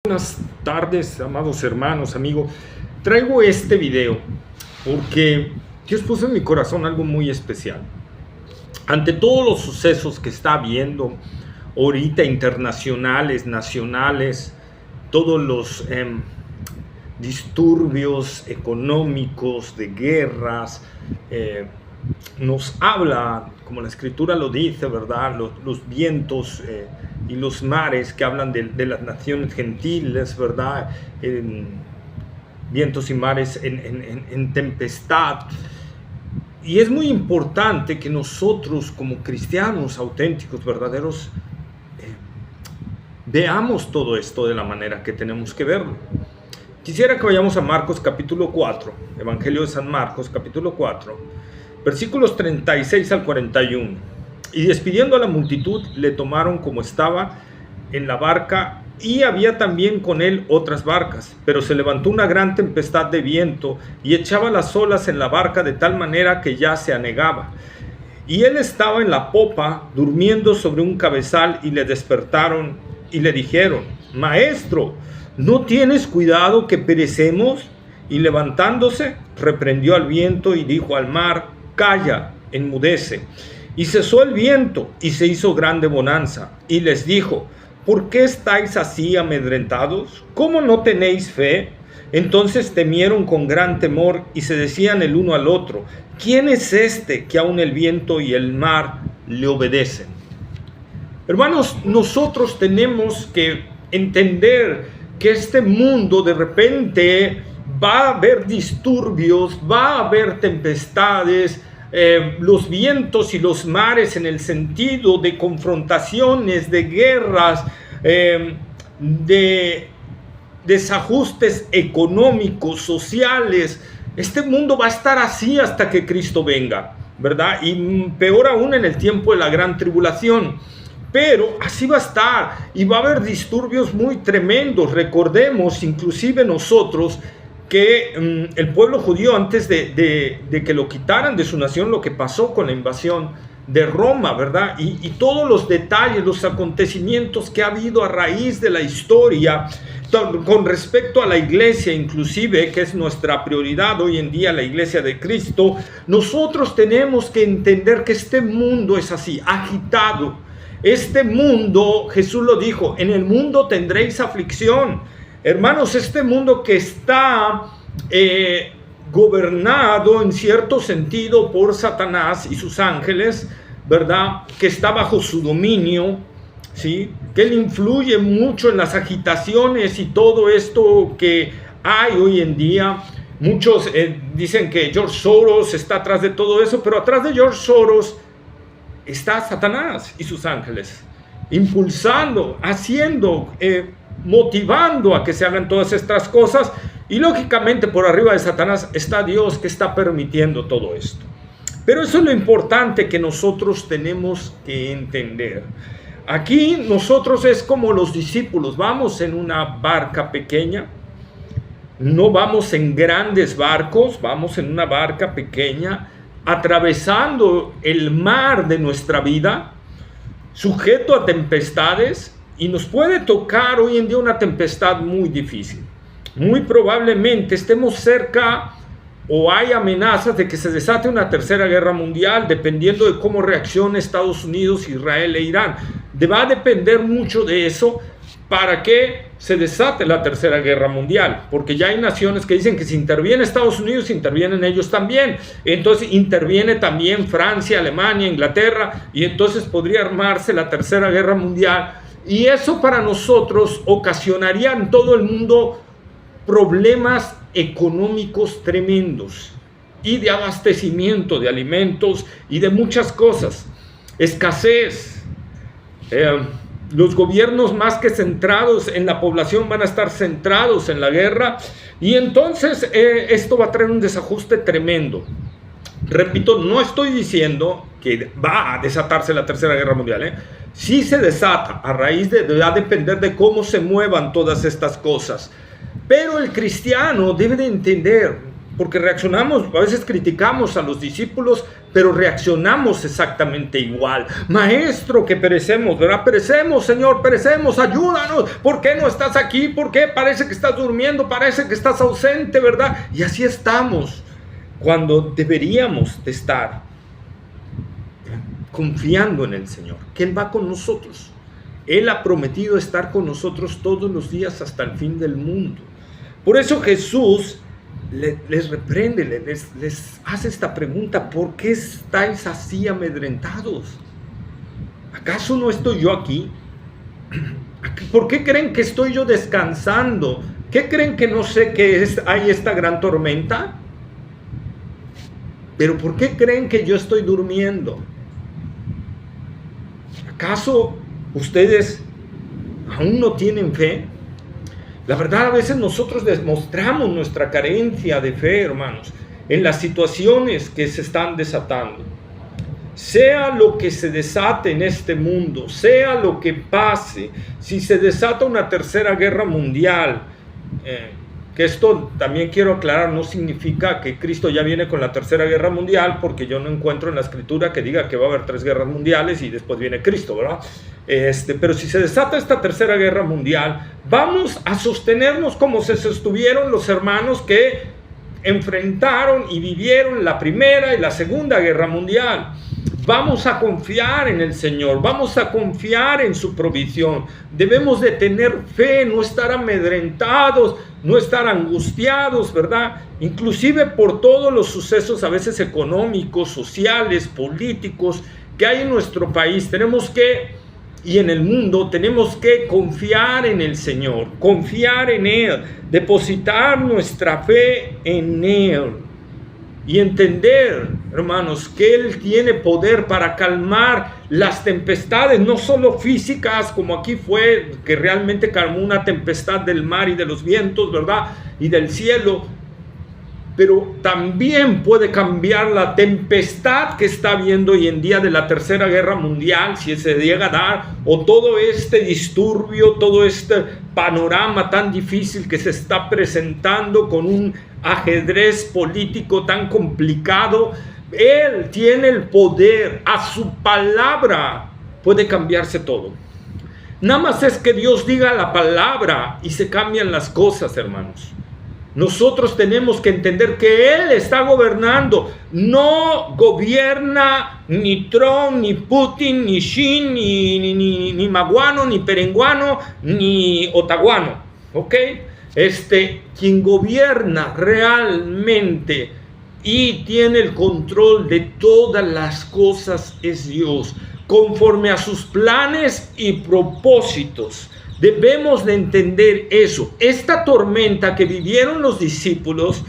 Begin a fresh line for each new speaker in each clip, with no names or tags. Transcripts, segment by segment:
Buenas tardes, amados hermanos, amigos. Traigo este video porque Dios puso en mi corazón algo muy especial. Ante todos los sucesos que está habiendo ahorita, internacionales, nacionales, todos los disturbios económicos, de guerras, nos habla, como la escritura lo dice, ¿verdad? Los vientos y los mares que hablan de las naciones gentiles, ¿verdad? Vientos y mares en tempestad. Y es muy importante que nosotros, como cristianos auténticos, verdaderos, veamos todo esto de la manera que tenemos que verlo. Quisiera que vayamos a Marcos capítulo 4, Evangelio de San Marcos capítulo 4, versículos 36 al 41. Y despidiendo a la multitud, le tomaron como estaba en la barca, y había también con él otras barcas. Pero se levantó una gran tempestad de viento, y echaba las olas en la barca de tal manera que ya se anegaba. Y él estaba en la popa, durmiendo sobre un cabezal, y le despertaron, y le dijeron: Maestro, ¿no tienes cuidado que perecemos? Y levantándose, reprendió al viento y dijo al mar: Calla, enmudece. Y cesó el viento, y se hizo grande bonanza. Y les dijo: ¿por qué estáis así amedrentados? ¿Cómo no tenéis fe? Entonces temieron con gran temor, y se decían el uno al otro: ¿quién es este que aun el viento y el mar le obedecen? Hermanos, nosotros tenemos que entender que este mundo de repente va a haber disturbios, va a haber tempestades, los vientos y los mares en el sentido de confrontaciones, de guerras, de desajustes económicos, sociales. Este mundo va a estar así hasta que Cristo venga, ¿verdad? Y peor aún en el tiempo de la gran tribulación. Pero así va a estar, y va a haber disturbios muy tremendos. Recordemos, inclusive nosotros, que el pueblo judío, antes de que lo quitaran de su nación, lo que pasó con la invasión de Roma, ¿verdad? Y todos los detalles, los acontecimientos que ha habido a raíz de la historia, con respecto a la iglesia inclusive, que es nuestra prioridad hoy en día, la iglesia de Cristo. Nosotros tenemos que entender que este mundo es así, agitado. Este mundo, Jesús lo dijo: en el mundo tendréis aflicción. Hermanos, este mundo que está gobernado en cierto sentido por Satanás y sus ángeles, ¿verdad? Que está bajo su dominio, ¿sí? Que él influye mucho en las agitaciones y todo esto que hay hoy en día. Muchos dicen que George Soros está atrás de todo eso, pero atrás de George Soros está Satanás y sus ángeles, impulsando, haciendo, motivando a que se hagan todas estas cosas. Y lógicamente por arriba de Satanás está Dios, que está permitiendo todo esto. Pero eso es lo importante que nosotros tenemos que entender. Aquí nosotros es como los discípulos, vamos en una barca pequeña, no vamos en grandes barcos, vamos en una barca pequeña, atravesando el mar de nuestra vida, sujeto a tempestades, y nos puede tocar hoy en día una tempestad muy difícil. Muy probablemente estemos cerca, o hay amenazas de que se desate una tercera guerra mundial, dependiendo de cómo reaccione Estados Unidos, Israel e Irán. Va a depender mucho de eso para que se desate la tercera guerra mundial, porque ya hay naciones que dicen que si interviene Estados Unidos, intervienen ellos también. Entonces interviene también Francia, Alemania, Inglaterra, y entonces podría armarse la tercera guerra mundial. Y eso para nosotros ocasionaría en todo el mundo problemas económicos tremendos, y de abastecimiento de alimentos y de muchas cosas, escasez. Los gobiernos, más que centrados en la población, van a estar centrados en la guerra, y entonces esto va a traer un desajuste tremendo. Repito, no estoy diciendo que va a desatarse la tercera guerra mundial, Sí se desata a raíz va a depender de cómo se muevan todas estas cosas. Pero el cristiano debe de entender, porque reaccionamos, a veces criticamos a los discípulos, pero reaccionamos exactamente igual. Maestro, que perecemos, ¿verdad? Perecemos, Señor, perecemos, ayúdanos. ¿Por qué no estás aquí? ¿Por qué parece que estás durmiendo? Parece que estás ausente, ¿verdad? Y así estamos, cuando deberíamos de estar confiando en el Señor, que Él va con nosotros. Él ha prometido estar con nosotros todos los días hasta el fin del mundo. Por eso Jesús les reprende, les hace esta pregunta: ¿por qué estáis así amedrentados? ¿Acaso no estoy yo aquí? ¿Por qué creen que estoy yo descansando? ¿Qué creen que no sé que hay esta gran tormenta? ¿Pero por qué creen que yo estoy durmiendo? ¿Acaso ustedes aún no tienen fe? La verdad, a veces nosotros demostramos nuestra carencia de fe, hermanos, en las situaciones que se están desatando. Sea lo que se desate en este mundo, sea lo que pase, si se desata una tercera guerra mundial, que esto también quiero aclarar, no significa que Cristo ya viene con la tercera guerra mundial, porque yo no encuentro en la escritura que diga que va a haber 3 guerras mundiales y después viene Cristo, ¿verdad? Pero si se desata esta tercera guerra mundial, vamos a sostenernos como se sostuvieron los hermanos que enfrentaron y vivieron la primera y la segunda guerra mundial. Vamos a confiar en el Señor, vamos a confiar en su provisión. Debemos de tener fe, no estar amedrentados, no estar angustiados, ¿verdad? Inclusive por todos los sucesos a veces económicos, sociales, políticos que hay en nuestro país. Y en el mundo tenemos que confiar en el Señor, confiar en Él, depositar nuestra fe en Él. Y entender, hermanos, que Él tiene poder para calmar las tempestades, no solo físicas, como aquí fue, que realmente calmó una tempestad del mar y de los vientos, ¿verdad? Y del cielo. Pero también puede cambiar la tempestad que está habiendo hoy en día de la tercera guerra mundial, si se llega a dar, o todo este disturbio, todo este panorama tan difícil que se está presentando con un ajedrez político tan complicado. Él tiene el poder, a su palabra puede cambiarse todo. Nada más es que Dios diga la palabra y se cambian las cosas, hermanos. Nosotros tenemos que entender que Él está gobernando. No gobierna ni Trump, ni Putin, ni Xi, ni Maguano, ni Perenguano, ni Otaguano. ¿Ok? Quien gobierna realmente y tiene el control de todas las cosas es Dios, conforme a sus planes y propósitos. Debemos de entender eso. Esta tormenta que vivieron los discípulos,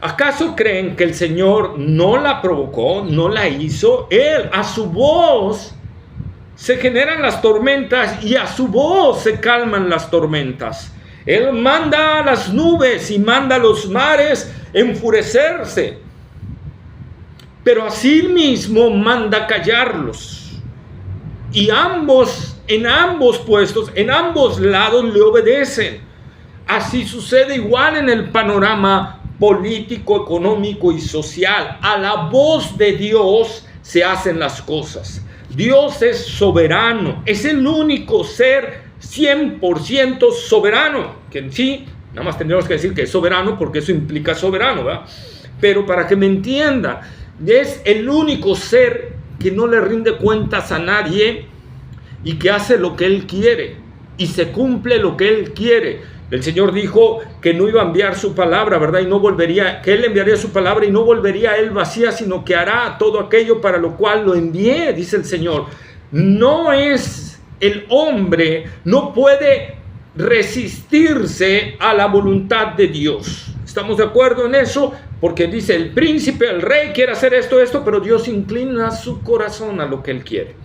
¿acaso creen que el Señor no la provocó, no la hizo? Él, a su voz, se generan las tormentas y a su voz se calman las tormentas. Él manda a las nubes y manda a los mares enfurecerse, pero asimismo manda callarlos. Y en ambos puestos, en ambos lados le obedecen. Así sucede igual en el panorama político, económico y social. A la voz de Dios se hacen las cosas. Dios es soberano, es el único ser 100% soberano, que en sí, nada más tendríamos que decir que es soberano porque eso implica soberano, ¿verdad? Pero para que me entienda, es el único ser que no le rinde cuentas a nadie y que hace lo que Él quiere y se cumple lo que Él quiere. El Señor dijo que no iba a enviar su palabra, ¿verdad? Y no volvería, que Él enviaría su palabra y no volvería a Él vacía, sino que hará todo aquello para lo cual lo envié, dice el Señor. No es el hombre, no puede resistirse a la voluntad de Dios. ¿Estamos de acuerdo en eso? Porque dice el príncipe, el rey quiere hacer esto, pero Dios inclina su corazón a lo que Él quiere.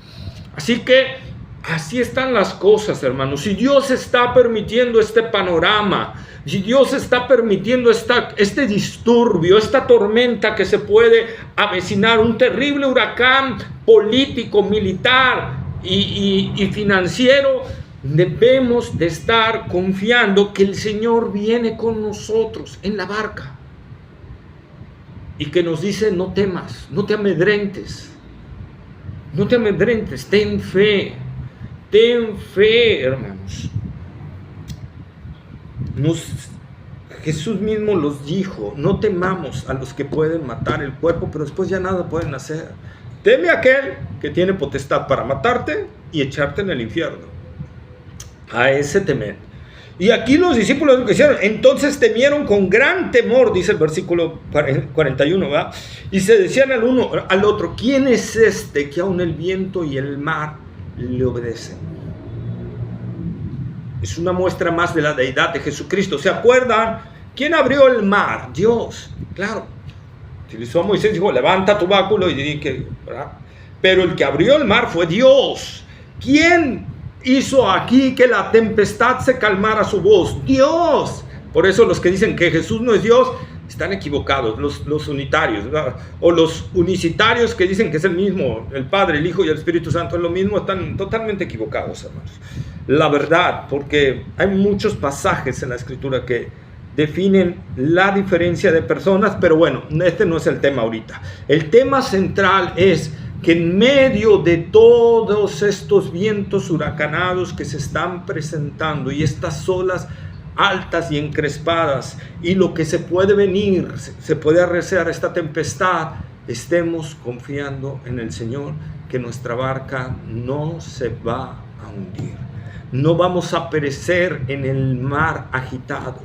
Así que así están las cosas, hermanos. Si Dios está permitiendo este panorama, si Dios está permitiendo este disturbio, esta tormenta que se puede avecinar, un terrible huracán político, militar y financiero, debemos de estar confiando que el Señor viene con nosotros en la barca. y que nos dice: no temas, no te amedrentes, no te amedrentes, ten fe, hermanos. Jesús mismo los dijo: no temamos a los que pueden matar el cuerpo, pero después ya nada pueden hacer. Teme a aquel que tiene potestad para matarte y echarte en el infierno. A ese temer. Y aquí los discípulos lo que hicieron, entonces temieron con gran temor, dice el versículo 41, ¿verdad? Y se decían al uno al otro: ¿quién es este que aun el viento y el mar le obedecen? Es una muestra más de la deidad de Jesucristo. ¿Se acuerdan? ¿Quién abrió el mar? Dios, claro. Utilizó a Moisés, dijo: levanta tu báculo, y dije, ¿verdad? Pero el que abrió el mar fue Dios. ¿Quién hizo aquí que la tempestad se calmara su voz? Dios. Por eso los que dicen que Jesús no es Dios están equivocados, los unitarios, ¿verdad? O los unicitarios que dicen que es el mismo, el Padre, el Hijo y el Espíritu Santo es lo mismo, están totalmente equivocados, hermanos. La verdad, porque hay muchos pasajes en la Escritura que definen la diferencia de personas, pero bueno, este no es el tema ahorita. El tema central es que en medio de todos estos vientos huracanados que se están presentando y estas olas altas y encrespadas y lo que se puede venir, se puede arreciar esta tempestad, estemos confiando en el Señor, que nuestra barca no se va a hundir. No vamos a perecer en el mar agitado.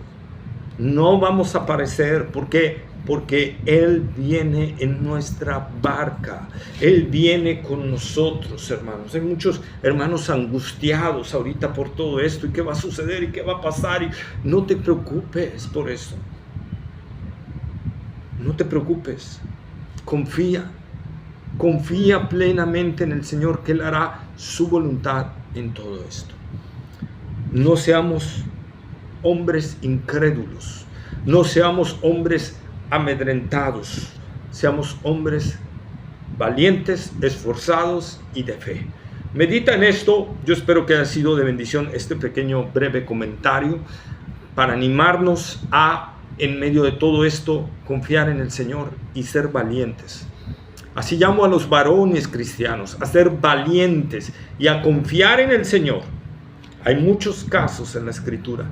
No vamos a perecer. ¿Por qué? Porque Él viene en nuestra barca. Él viene con nosotros, hermanos. Hay muchos hermanos angustiados ahorita por todo esto. ¿Y qué va a suceder? ¿Y qué va a pasar? Y no te preocupes por eso. No te preocupes. Confía. Confía plenamente en el Señor, que Él hará su voluntad en todo esto. No seamos hombres incrédulos. No seamos hombres amedrentados, seamos hombres valientes, esforzados y de fe. Medita en esto. Yo espero que haya sido de bendición este pequeño breve comentario para animarnos a, en medio de todo esto, confiar en el Señor y ser valientes. Así llamo a los varones cristianos a ser valientes y a confiar en el Señor. Hay muchos casos en la Escritura.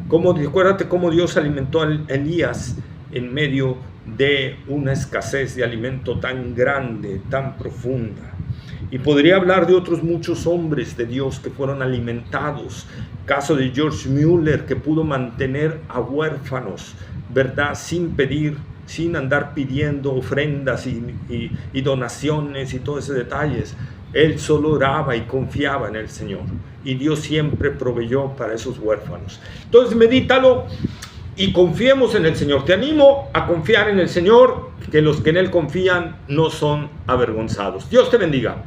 Acuérdate cómo Dios alimentó a Elías en medio de una escasez de alimento tan grande, tan profunda. Y podría hablar de otros muchos hombres de Dios que fueron alimentados. Caso de George Mueller, que pudo mantener a huérfanos, ¿verdad? Sin pedir, sin andar pidiendo ofrendas y donaciones y todos esos detalles. Él solo oraba y confiaba en el Señor. Y Dios siempre proveyó para esos huérfanos. Entonces medítalo y confiemos en el Señor. Te animo a confiar en el Señor, que los que en Él confían no son avergonzados. Dios te bendiga.